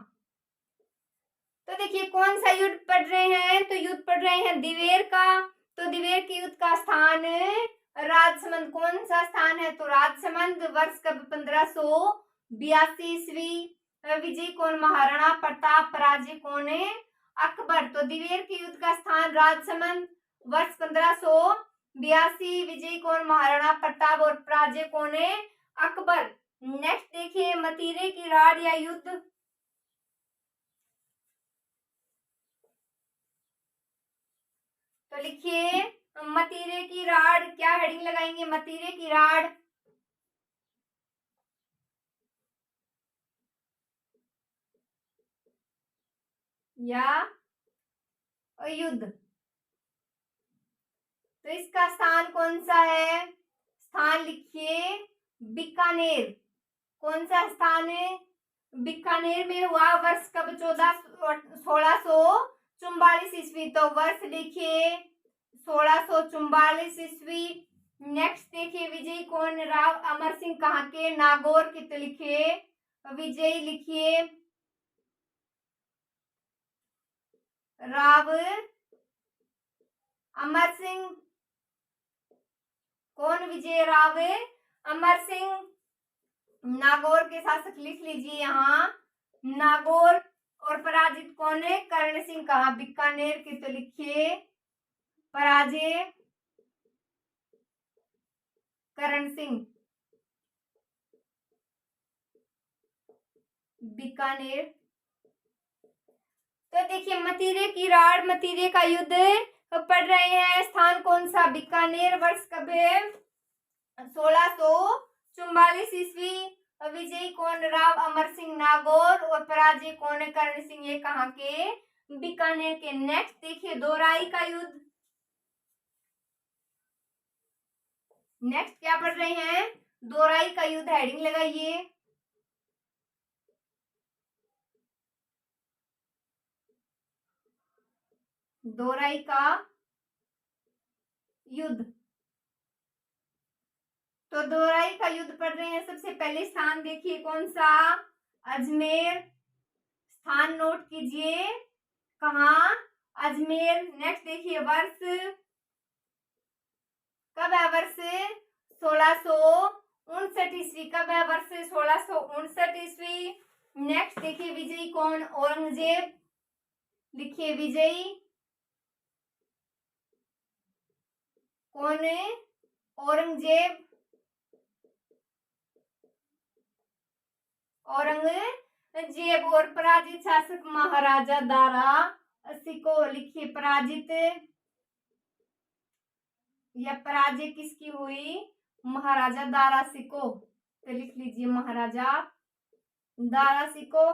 तो देखिए कौन सा युद्ध पढ़ रहे हैं, तो युद्ध पढ़ रहे हैं दिवेर का। तो दिवेर के युद्ध का स्थान राजसमंद। कौन सा स्थान है, तो राजसमंद। वर्ष कब, 1582 ईस्वी। विजय कौन, महाराणा प्रताप। पराजय कौन है, अकबर। तो दिवेर के युद्ध का स्थान राजसमंद। वर्ष 1582। विजय कौन, महाराणा प्रताप। और पराजय कौन है, अकबर। नेक्स्ट देखिए मतीरे की राड़ या युद्ध। तो लिखिए मतीरे की राड़। क्या हेडिंग लगाएंगे, मतीरे की राड़ या युद्ध। तो इसका स्थान कौन सा है, स्थान लिखिए बीकानेर। कौन सा स्थान है, बीकानेर में हुआ। वर्ष कब, 1644 ईस्वी। तो वर्ष लिखिए 1644 ईस्वी। नेक्स्ट देखिए विजय कौन, राव अमर सिंह। कहाँ के, नागौर के। तो लिखिए विजय लिखिए राव अमर सिंह। कौन, विजय राव अमर सिंह। नागौर के शासक लिख लीजिए यहाँ नागौर। और पराजित कौन है, कर्ण सिंह। कहा, बीकानेर के। तो लिखिए पराजय करण सिंह, बीकानेर। तो देखिए मतीरे की राड़, मतीरे का युद्ध पढ़ रहे हैं, स्थान कौन सा? बीकानेर। वर्ष कब है? 1644 ईस्वी। विजयी कौन? राव अमर सिंह नागौर। और पराजय कौन है? करण सिंह। ये कहाँ के? बीकानेर के। नेक्स्ट देखिए दोराई का युद्ध। नेक्स्ट क्या पढ़ रहे हैं? दोराई का युद्ध। हेडिंग लगाइए। दोराई का युद्ध। तो दोराई का युद्ध पढ़ रहे हैं। सबसे पहले स्थान देखिए कौन सा? अजमेर। स्थान नोट कीजिए, कहाँ? अजमेर। नेक्स्ट देखिए वर्ष कब है? वर्ष 1659 ईस्वी। कब है? वर्ष 1659 ईस्वी। नेक्स्ट देखिए विजयी कौन? औरंगजेब। लिखिए विजयी कौन है? औरंगजेब। औरंगजेब। और पराजित शासक महाराजा दारा सिको। लिखिए पराजित या पराजय किसकी हुई? महाराजा दारा सिको। तो लिख लीजिए महाराजा दारा सिको।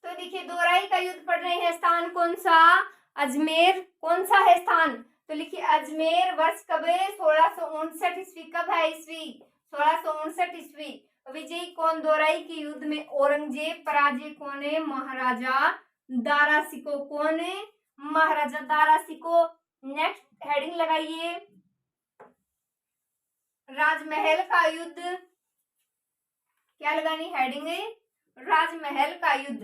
तो देखिए दोराई का युद्ध पढ़ रहे हैं। स्थान कौन सा? अजमेर। कौन सा है स्थान? तो लिखिए अजमेर। वर्ष कब है? 1659 ईस्वी। कब है ईस्वी? 1659 ईस्वी। विजयी कौन दोराई के युद्ध में? औरंगजेब। पराजय कौन है? महाराजा दारा सिको। कौन है? महाराजा दारा सिको। नेक्स्ट हेडिंग लगाइए, राजमहल का युद्ध। क्या लगानी हेडिंग है? राजमहल का युद्ध।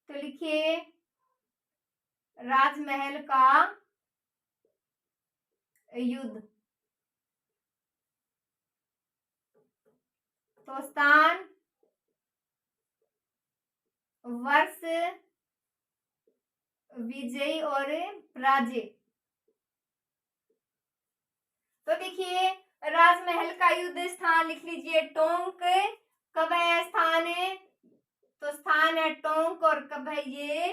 तो लिखिए राजमहल का युद्ध। तो स्थान, वर्ष, विजय और पराजय। तो देखिए राजमहल का युद्ध। स्थान लिख लीजिए टोंक। कब है? स्थान है, तो स्थान है टोंक। और कब है ये?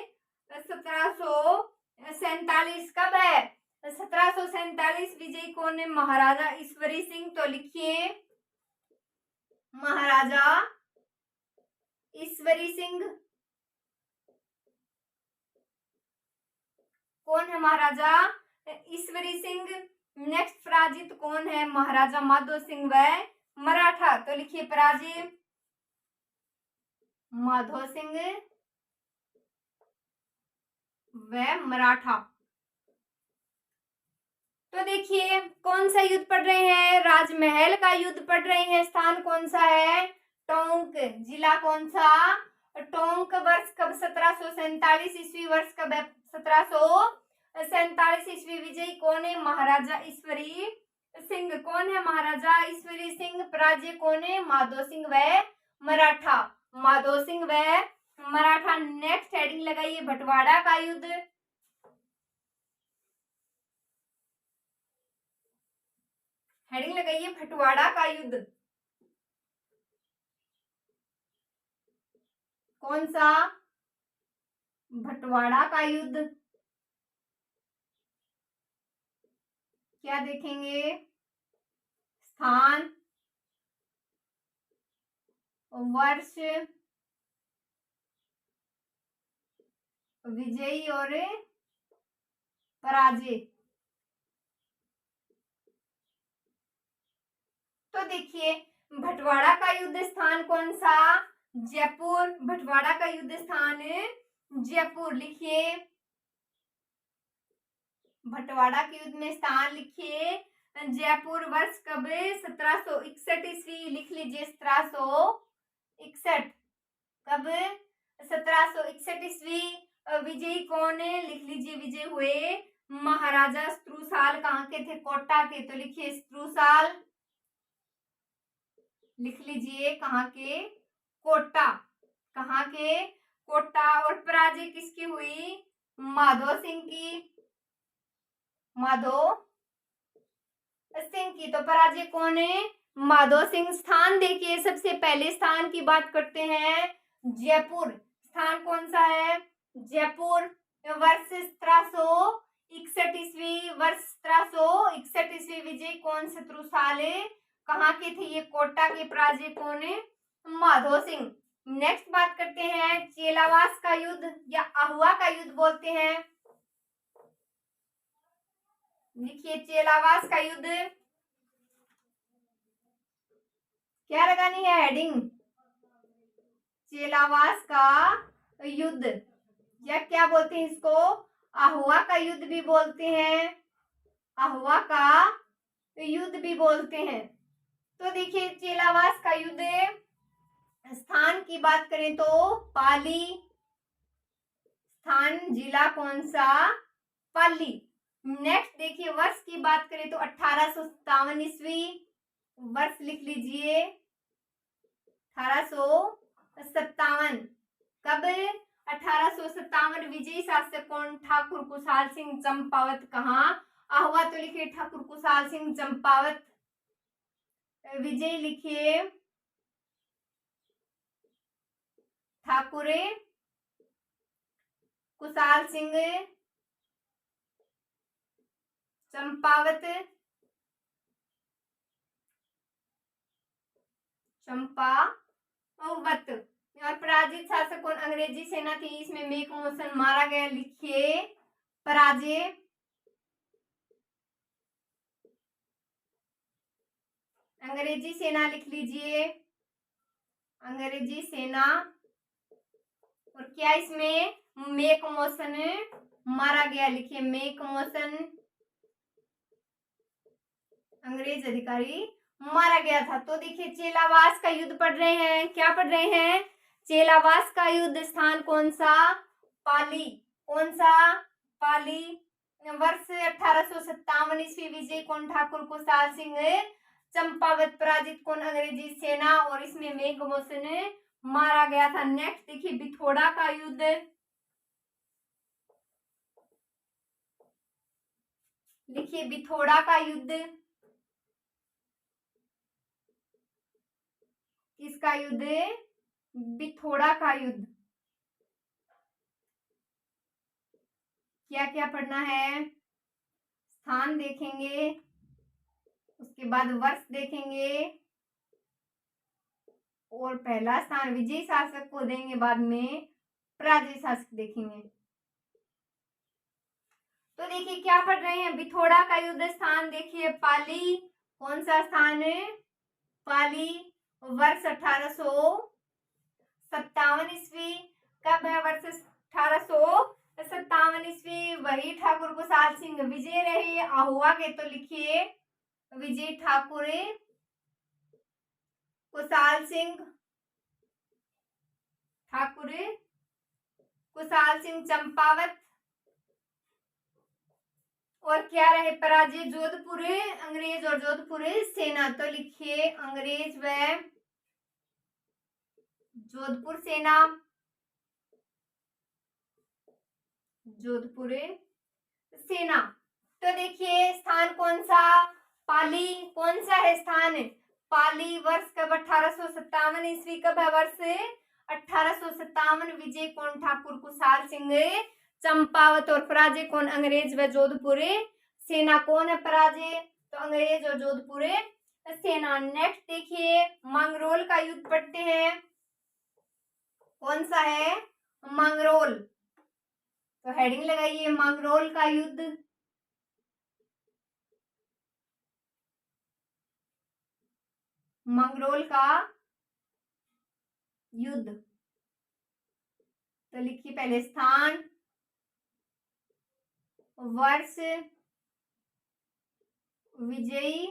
1747। कब है? 1747। विजयी कौन है? महाराजा ईश्वरी सिंह। तो लिखिए महाराजा ईश्वरी सिंह। कौन है? महाराजा ईश्वरी सिंह। नेक्स्ट पराजित कौन है? महाराजा माधो सिंह व मराठा। तो लिखिए पराजित माधो सिंह व मराठा। तो देखिए कौन सा युद्ध पढ़ रहे हैं? राजमहल का युद्ध पढ़ रहे हैं। स्थान कौन सा है? टोंक। जिला कौन सा? टोंक। वर्ष कब? 1747 ईस्वी। वर्ष कब है? 1747 ईस्वी। विजयी कौन है? महाराजा ईश्वरी सिंह। कौन है? महाराजा ईश्वरी सिंह। पराजय कौन है? माधो सिंह व मराठा। माधो सिंह व मराठा। नेक्स्ट हेडिंग लगाइए बंटवारा का युद्ध। हेडिंग लगाइए बंटवारा का युद्ध। कौन सा? बंटवारा का युद्ध। क्या देखेंगे? स्थान, वर्ष, विजयी और पराजय। तो देखिए बंटवारा का युद्ध स्थान कौन सा? जयपुर। बंटवारा का युद्ध स्थान जयपुर। लिखिए बंटवारा के युद्ध में स्थान लिखिए जयपुर। वर्ष कब? 1761 ईस्वी। लिख लीजिए 1761। कब? 1761 ईस्वी। विजयी कौन है? लिख लीजिए विजय हुए महाराजा स्त्रुसाल। कहाँ के थे? कोटा के। तो लिखिए स्त्रुसाल। लिख लीजिए कहाँ के? कोटा। कहाँ के? कोटा। और पराजय किसकी हुई? माधो सिंह की, माधो सिंह की। तो पराजय कौन है? माधो सिंह। स्थान देखिए, सबसे पहले स्थान की बात करते हैं, जयपुर। स्थान कौन सा है? जयपुर। वर्ष 1761 ईस्वी, वर्ष 1761 ईस्वी। विजय कौन शत्रुसाले कहाँ के थे? ये कोटा के। पराजय कौन है? माधो सिंह। नेक्स्ट बात करते हैं चेलावास का युद्ध या अहुआ का युद्ध बोलते हैं। लिखिए चेलावास का युद्ध। क्या लगानी है हेडिंग? चेलावास का युद्ध, या क्या बोलते हैं इसको? अहुआ का युद्ध भी बोलते हैं, अहुआ का युद्ध भी बोलते हैं। तो देखिए चेलावास का युद्ध, स्थान की बात करें तो पाली। स्थान जिला कौन सा? पाली। नेक्स्ट देखिए वर्ष की बात करें तो 1857 ईस्वी। वर्ष लिख लीजिए 1857। कब? 1857। विजयी शासक कौन? ठाकुर कुशाल सिंह चंपावत। कहाँ? अहुआ। तो लिखिए ठाकुर कुशाल सिंह चंपावत। विजय लिखिए ठाकुर कुशाल सिंह चंपावत, चंपावत। और पराजित शासक कौन? अंग्रेजी सेना थी, इसमें मेक मोशन मारा गया। लिखिए पराजय, अंग्रेजी सेना लिख लीजिए, अंग्रेजी सेना। और क्या इसमें मेक मोशन मारा गया? लिखिए मेक मोशन, अंग्रेज अधिकारी मारा गया था। तो देखिए चेलावास का युद्ध पढ़ रहे हैं। क्या पढ़ रहे हैं? चेलावास का युद्ध। स्थान कौन सा? पाली। कौन सा? पाली। वर्ष 1857 ईस्वी। विजय कौन? ठाकुर कुशाल सिंह चंपावत। पराजित कौन? अंग्रेजी सेना। और इसमें मेघ मोशन मारा गया था। नेक्स्ट देखिए बिथोड़ा का युद्ध। लिखिए बिथोड़ा का युद्ध। किसका युद्ध? बिथोड़ा का युद्ध। क्या क्या पढ़ना है? स्थान देखेंगे, उसके बाद वर्ष देखेंगे, और पहला स्थान विजयी शासक को देंगे, बाद में पराजय शासक देखेंगे। तो देखिए क्या पढ़ रहे हैं? बिथोड़ा का युद्ध। स्थान देखिए पाली। कौन सा स्थान है? पाली। वर्ष 1857 ईस्वी। कब है वर्ष 1857 ईस्वी? वही ठाकुर कुशाल सिंह विजय रहे अहुआ के। तो लिखिए विजय ठाकुर कुशाल सिंह, ठाकुर कुशाल सिंह चंपावत। और क्या रहे? पराजय जोधपुर अंग्रेज और जोधपुर सेना। तो लिखिए अंग्रेज व जोधपुर सेना, जोधपुर सेना। तो देखिए स्थान कौन सा? पाली। कौन सा है स्थान? पाली। वर्ष कब? 1857 ईस्वी। कब है वर्ष? 1857। विजय कौन? ठाकुर कुशाल सिंह चंपावत। और पराजय कौन? अंग्रेज व जोधपुर सेना। कौन है पराजय? तो अंग्रेज और जोधपुर सेना। नेक्स्ट देखिए मंगरोल का युद्ध पढ़ते हैं। कौन सा है? मंगरोल। तो हेडिंग लगाइए मंगरोल का युद्ध। मंगरोल का युद्ध। तो लिखिए पहले स्थान, वर्ष, विजयी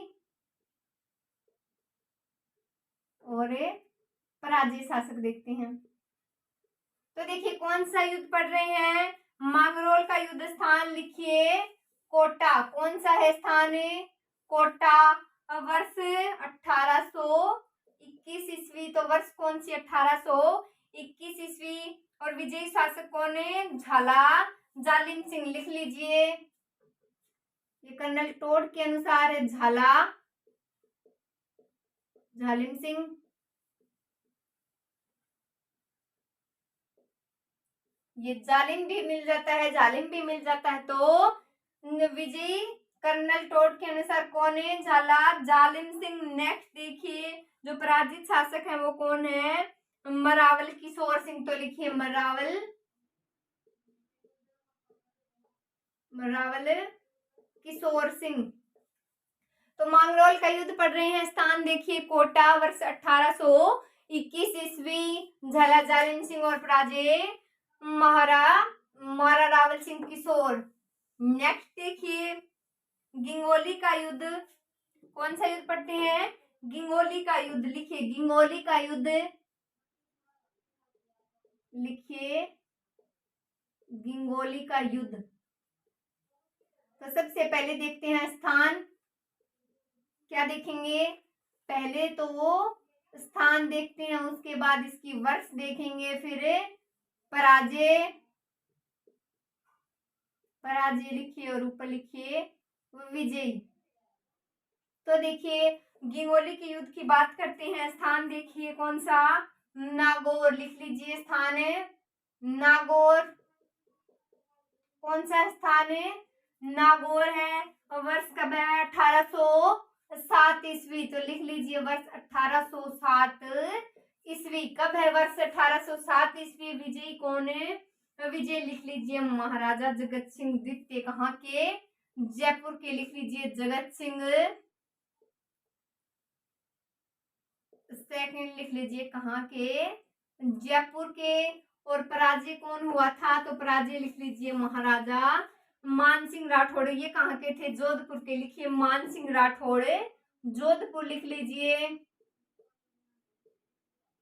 और पराजय शासक देखते हैं। तो देखिए कौन सा युद्ध पढ़ रहे हैं? मंगरोल का युद्ध। स्थान लिखिए कोटा। कौन सा है स्थान? कोटा। वर्ष 1821 ईस्वी। तो वर्ष कौन सी? 1821 ईस्वी। और विजयी शासक कौन है? झाला जालिम सिंह लिख लीजिए, ये कर्नल टोड के अनुसार है झाला, जालिम सिंह। ये जालिम भी मिल जाता है, जालिम भी मिल जाता है, तो विजयी कर्नल टोड के अनुसार कौन है? झाला, जालिम सिंह। नेक्स्ट देखिए जो पराजित शासक है वो कौन है? मरावल किशोर सिंह। तो लिखिए मरावल किशोर सिंह। तो मांगरोल का युद्ध पढ़ रहे हैं, स्थान देखिए कोटा, वर्ष 1821 ईस्वी। झाला जालिम सिंह और पराजय महारा रावल सिंह किशोर। नेक्स्ट देखिए गिंगोली का युद्ध, कौन सा युद्ध पढ़ते हैं? गिंगोली का युद्ध। लिखिए गिंगोली का युद्ध, लिखिए गिंगोली का युद्ध। तो सबसे पहले देखते हैं स्थान, क्या देखेंगे? पहले तो वो स्थान देखते हैं, उसके बाद इसकी वर्ष देखेंगे, फिर पराजय लिखिए और ऊपर लिखिए विजय। तो देखिए गिंगोली के युद्ध की बात करते हैं, स्थान देखिए कौन सा? नागौर। लिख लीजिए स्थान है नागौर। कौन सा स्थान है? नागौर है। वर्ष कब है? 1807 ईस्वी। तो लिख लीजिए वर्ष 1807 ईस्वी। कब है वर्ष 1807 ईस्वी? विजयी कौन है? विजय लिख लीजिए महाराजा जगत सिंह द्वितीय। कहाँ के? जयपुर के। लिख लीजिए जगत सिंह सेकंड। लिख लीजिए कहाँ के? जयपुर के। और पराजय कौन हुआ था? तो पराजय लिख लीजिए महाराजा मानसिंह राठौड़। ये कहाँ के थे? जोधपुर के। लिखिए मानसिंह राठौड़ जोधपुर। लिख लीजिए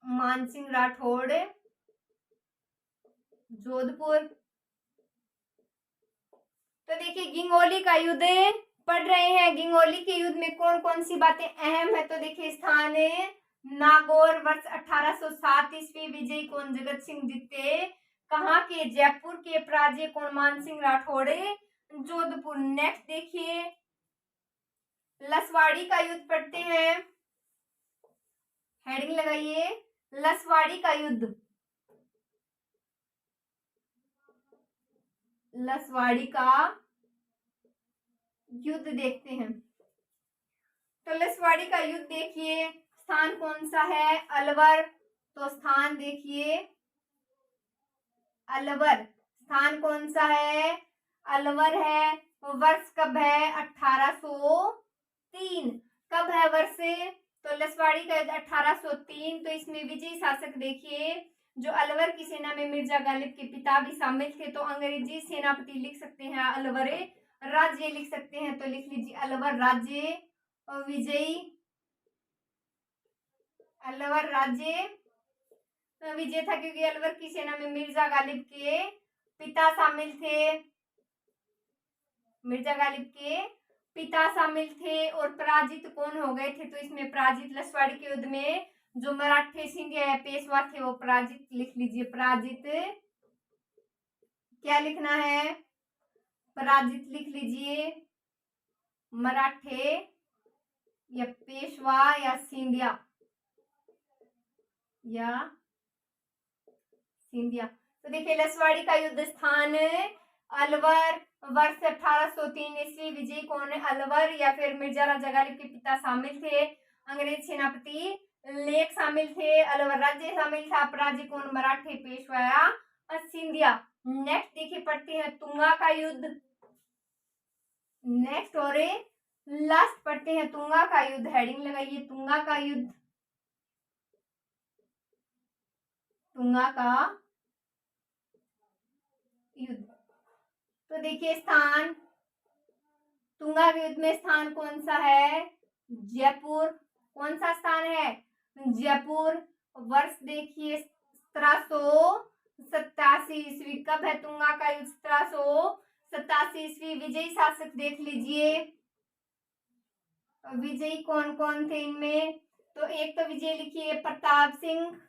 मानसिंह राठौड़ जोधपुर। तो देखिए गिंगोली का युद्ध पढ़ रहे हैं, गिंगोली के युद्ध में कौन कौन सी बातें अहम है? तो देखिए स्थान है नागौर, वर्ष 1807 ईस्वी। विजयी कौन? जगत सिंह द्वितीय। कहाँ के? जयपुर के। पराजय कौन? मानसिंह राठौड़ जोधपुर। नेक्स्ट देखिए लसवाड़ी का युद्ध पढ़ते हैं, हेडिंग लगाइए लसवाड़ी का युद्ध। लसवाड़ी का युद्ध देखते हैं। तो लसवाड़ी का युद्ध देखिए, स्थान कौन सा है? अलवर। तो स्थान देखिए अलवर। स्थान कौन सा है? अलवर है। वर्ष कब है? 1803। कब है वर्ष? तो लसवाड़ी का 1803। तो इसमें विजयी शासक देखिए जो अलवर की सेना में मिर्जा गालिब के पिता भी शामिल थे। तो अंग्रेजी सेनापति लिख सकते हैं अलवर राज्य लिख सकते हैं। तो लिख लीजिए अलवर राज्य। विजयी अलवर राज्य विजय था क्योंकि अलवर की सेना में मिर्जा गालिब के पिता शामिल थे। मिर्जा गालिब के पिता शामिल थे। और पराजित कौन हो गए थे? तो इसमें पराजित लसवाड़ी के युद्ध में जो मराठे सिंधिया या पेशवा थे वो पराजित। लिख लीजिए पराजित। क्या लिखना है? पराजित लिख लीजिए। मराठे या पेशवा या सिंधिया तो देखिए लसवाड़ी का युद्ध स्थान अलवर, वर्ष 1803 ईस्वी। विजय कौन है? अलवर या फिर मिर्जा राजा गालिब के पिता शामिल थे। अंग्रेज सेनापति लेख शामिल थे। अलवर राज्य शामिल था। पराजय कौन? मराठे पेशवा या सिंधिया। नेक्स्ट देखिए पढ़ते हैं तुंगा का युद्ध। नेक्स्ट और लास्ट पढ़ते हैं तुंगा का युद्ध। हेडिंग लगाइए तुंगा का युद्ध। तुंगा का युद्ध। तो देखिए स्थान तुंगा के युद्ध में स्थान कौन सा है? जयपुर। कौन सा स्थान है? जयपुर। वर्ष देखिए 1787 ईस्वी। कब है तुंगा का युद्ध? 1787 ईस्वी। विजयी शासक देख लीजिए, विजयी कौन कौन थे इनमें? तो एक तो विजय लिखिए प्रताप सिंह,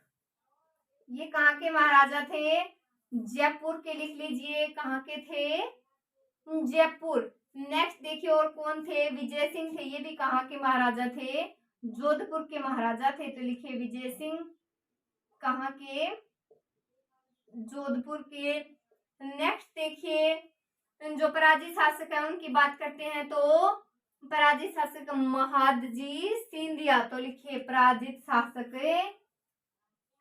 ये कहाँ के महाराजा थे? जयपुर के लिख लीजिए, कहाँ के थे, जयपुर। नेक्स्ट देखिए और कौन थे, विजय सिंह थे, ये भी कहाँ के महाराजा थे, जोधपुर के महाराजा थे, तो लिखिए विजय सिंह कहाँ के, जोधपुर के। नेक्स्ट देखिए जो पराजित शासक है उनकी बात करते हैं, तो पराजित शासक महादजी सिंधिया, तो लिखिए पराजित शासक,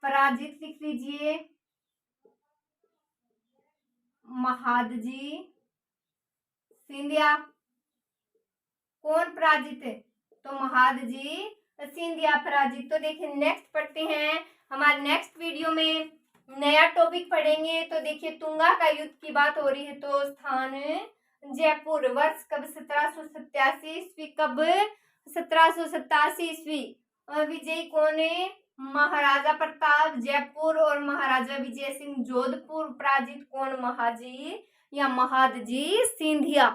पराजित लिख लीजिए, महादजी सिंधिया। कौन पराजित, तो महादजी सिंधिया पराजित। तो देखिए नेक्स्ट पढ़ते हैं, हमारे नेक्स्ट वीडियो में नया टॉपिक पढ़ेंगे। तो देखिए तुंगा का युद्ध की बात हो रही है, तो स्थान जयपुर, वर्ष कब 1787 ईस्वी, कब 1787 ईस्वी। विजयी कौन है, महाराजा प्रताप जयपुर और महाराजा विजय सिंह जोधपुर। पराजित कौन, महाजी या महादजी सिंधिया।